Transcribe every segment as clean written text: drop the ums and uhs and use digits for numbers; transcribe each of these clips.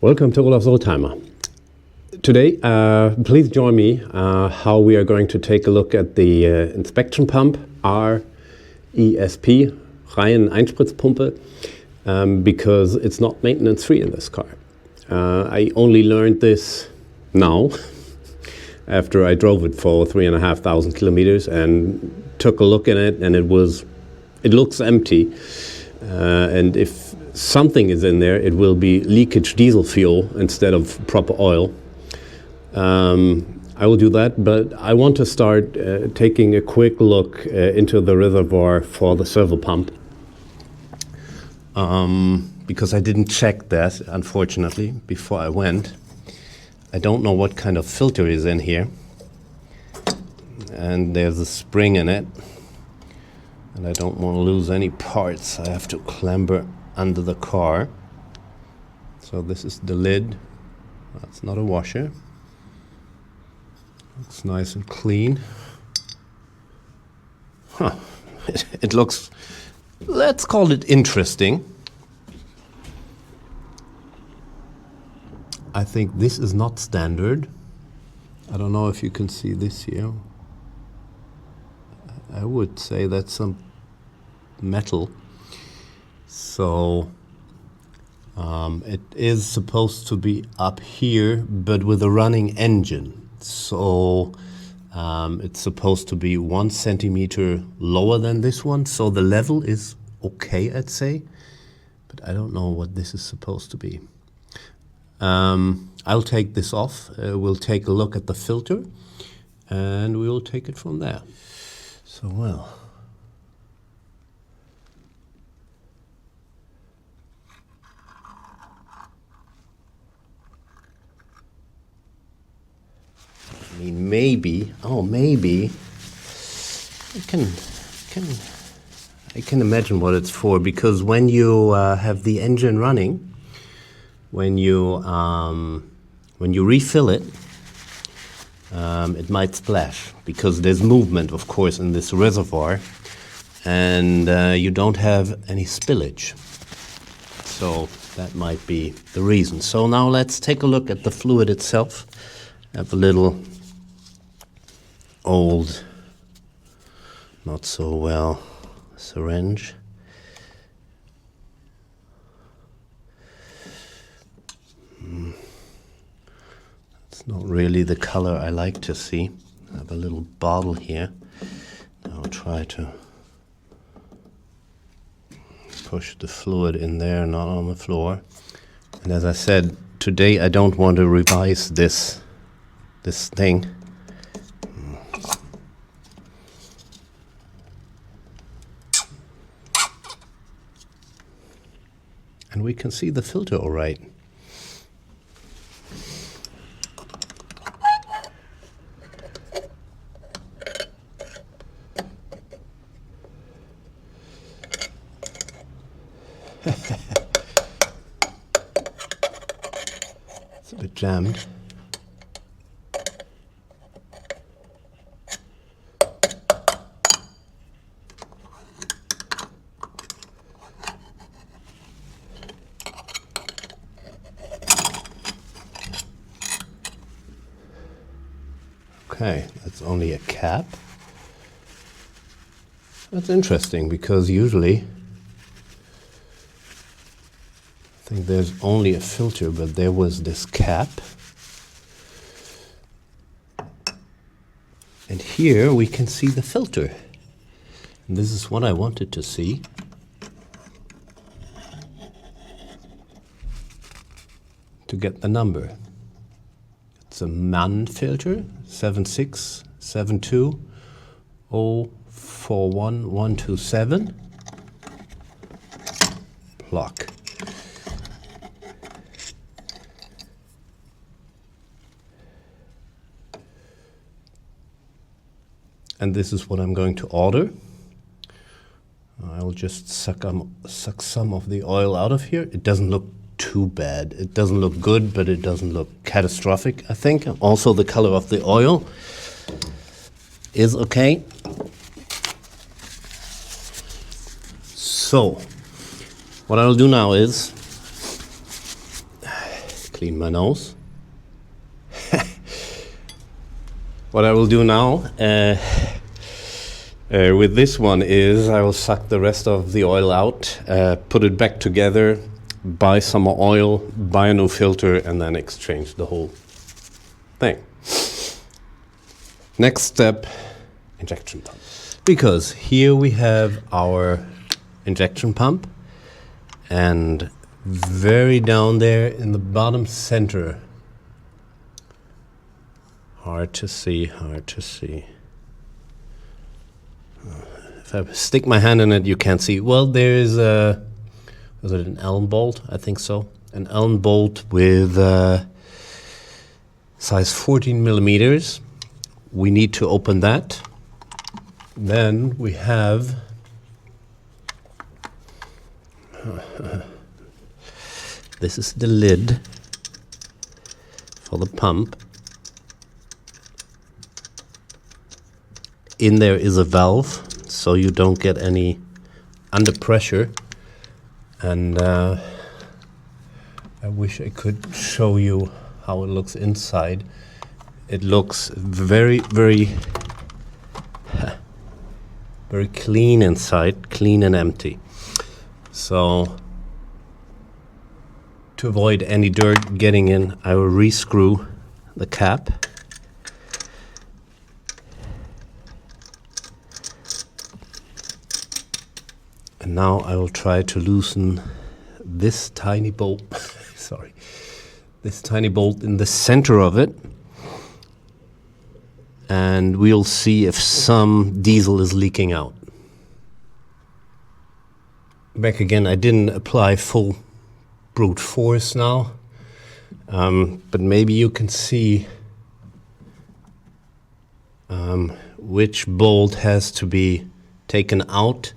Welcome to Olaf's Oldtimer. Today, please join me how we are going to take a look at the inspection pump RESP, Reiheneinspritzpumpe, because it's not maintenance free in this car. I only learned this now after I drove it for 3,500 kilometers and took a look at it, and it looks empty, and if something is in there, it will be leakage diesel fuel instead of proper oil. I will do that, but I want to start taking a quick look into the reservoir for the servo pump, because I didn't check that, unfortunately, before I went. I don't know what kind of filter is in here, and there's a spring in it, and I don't want to lose any parts. I have to clamber under the car. So this is the lid. That's not a washer. Looks nice and clean. Huh. It looks, let's call it interesting. I think this is not standard. I don't know if you can see this here. I would say that's some metal. So it is supposed to be up here, but with a running engine. So it's supposed to be 1 centimeter lower than this one. So the level is okay, I'd say, but I don't know what this is supposed to be. I'll take this off. We'll take a look at the filter, and we'll take it from there. So, well. I mean, maybe I can imagine what it's for, because when you have the engine running, when you refill it, it might splash, because there's movement, of course, in this reservoir, and you don't have any spillage. So that might be the reason. So now let's take a look at the fluid itself. I have a little old, not so well syringe. It's not really the color I like to see. I have a little bottle here. I'll try to push the fluid in there, not on the floor. And as I said, today I don't want to revise this thing. And we can see the filter all right. It's a bit jammed. Okay, that's only a cap. That's interesting, because usually I think there's only a filter, but there was this cap. And here we can see the filter. And this is what I wanted to see. To get the number. It's a MAN filter, 76720411127. Plug. And this is what I'm going to order. I'll just suck some of the oil out of here. It doesn't look too bad. It doesn't look good, but it doesn't look catastrophic, I think. Also, the color of the oil is okay. So, what I'll do now is clean my nose. What I will do now with this one is I will suck the rest of the oil out, put it back together, buy some more oil, buy a new filter, and then exchange the whole thing. Next step, injection pump. Because here we have our injection pump, and very down there in the bottom center, hard to see. If I stick my hand in it, you can't see. Well, there is a, was it an Allen bolt? I think so. An Allen bolt with size 14 millimeters. We need to open that. Then we have this is the lid for the pump. In there is a valve, so you don't get any under pressure. And I wish I could show you how it looks inside. It looks very, very, very clean inside, clean and empty. So to avoid any dirt getting in, I will rescrew the cap. And now I will try to loosen this tiny bolt, sorry, this tiny bolt in the center of it. And we'll see if some diesel is leaking out. Back again, I didn't apply full brute force now, but maybe you can see which bolt has to be taken out.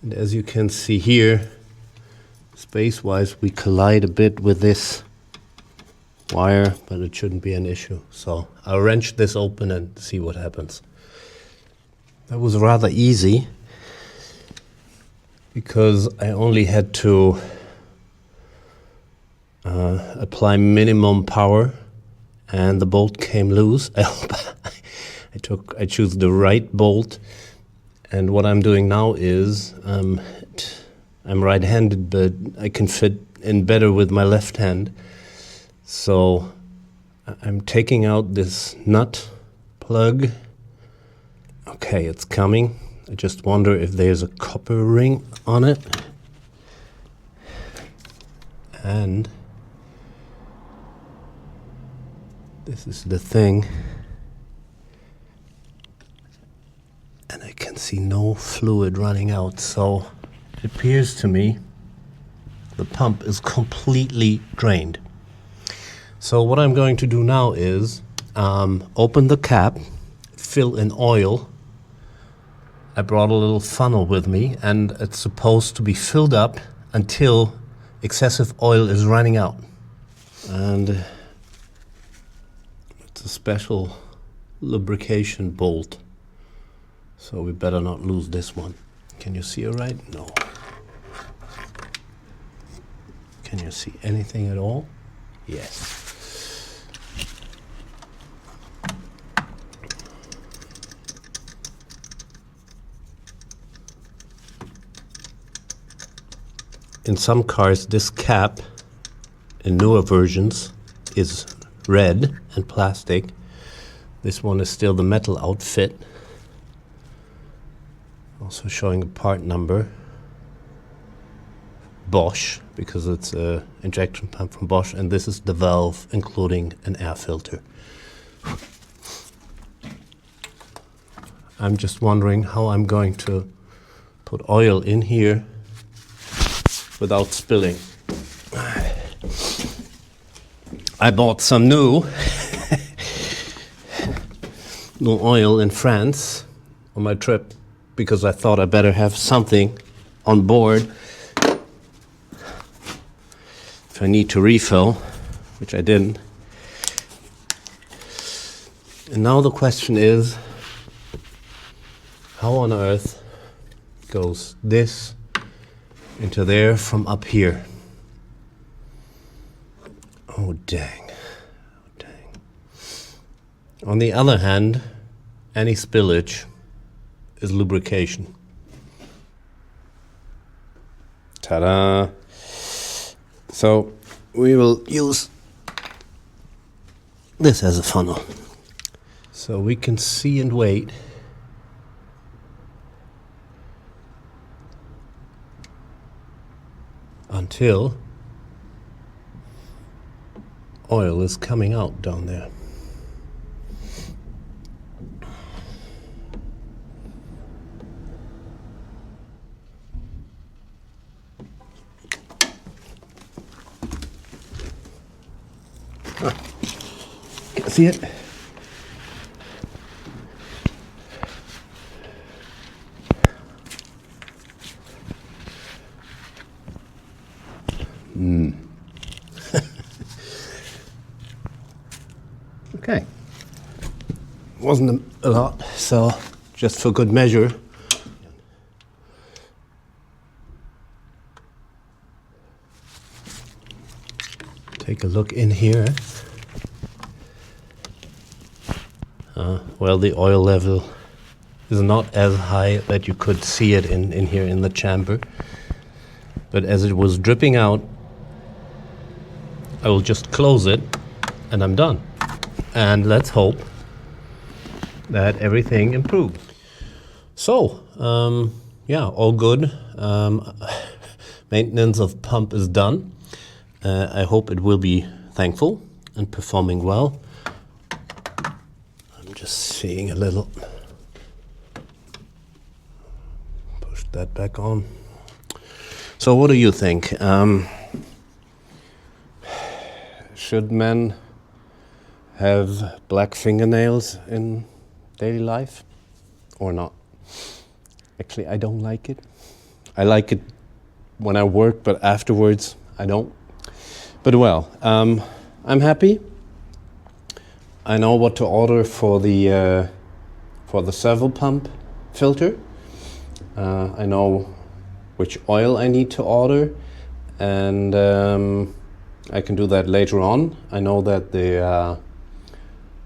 And as you can see here, space-wise, we collide a bit with this wire, but it shouldn't be an issue. So I'll wrench this open and see what happens. That was rather easy because I only had to apply minimum power and the bolt came loose. I hope I choose the right bolt. And what I'm doing now is, I'm right-handed, but I can fit in better with my left hand. So I'm taking out this nut plug. Okay, it's coming. I just wonder if there's a copper ring on it. And this is the thing. And I can see no fluid running out, so it appears to me the pump is completely drained. So what I'm going to do now is open the cap, fill in oil. I brought a little funnel with me and it's supposed to be filled up until excessive oil is running out. And it's a special lubrication bolt. So we better not lose this one. Can you see it right? No. Can you see anything at all? Yes. In some cars, this cap, in newer versions, is red and plastic. This one is still the metal outfit. Also showing a part number, Bosch, because it's an injection pump from Bosch, and this is the valve including an air filter. I'm just wondering how I'm going to put oil in here without spilling. I bought some new oil in France on my trip, because I thought I better have something on board if I need to refill, which I didn't. And now the question is, how on earth goes this into there from up here? Oh, dang. Oh, dang. On the other hand, any spillage is lubrication. Ta-da! So we will use this as a funnel. So we can see and wait until oil is coming out down there. See it? Okay. Wasn't a lot, so just for good measure. Take a look in here. Well, the oil level is not as high that you could see it in here in the chamber. But as it was dripping out, I will just close it and I'm done. And let's hope that everything improves. So, yeah, all good. Maintenance of pump is done. I hope it will be thankful and performing well. I'm just seeing a little. Push that back on. So what do you think? Should men have black fingernails in daily life or not? Actually, I don't like it. I like it when I work, but afterwards I don't. But well, I'm happy. I know what to order for the servo pump filter. I know which oil I need to order, and I can do that later on. I know that the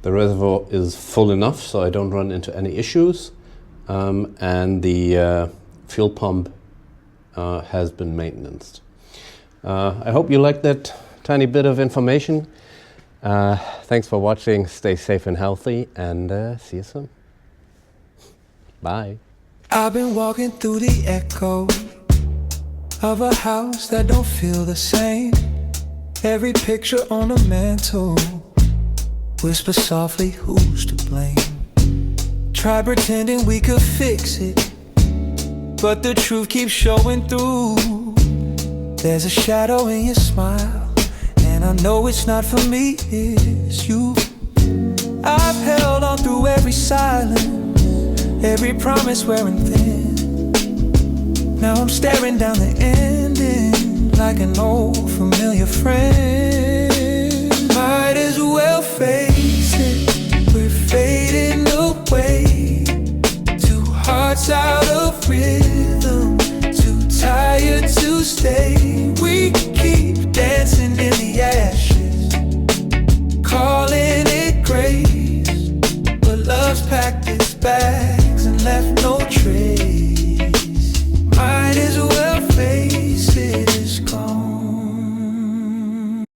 reservoir is full enough, so I don't run into any issues, and the fuel pump has been maintained. I hope you liked that tiny bit of information. Thanks for watching. Stay safe and healthy, and see you soon. Bye. I've been walking through the echo of a house that don't feel the same. Every picture on the mantle whisper softly, who's to blame? Try pretending we could fix it, but the truth keeps showing through. There's a shadow in your smile, and I know it's not for me, it's you. I've held on through every silence, every promise wearing thin. Now I'm staring down the ending like an old familiar friend. Might as well face it, we're fading away. Two hearts out of rhythm, too tired to stay.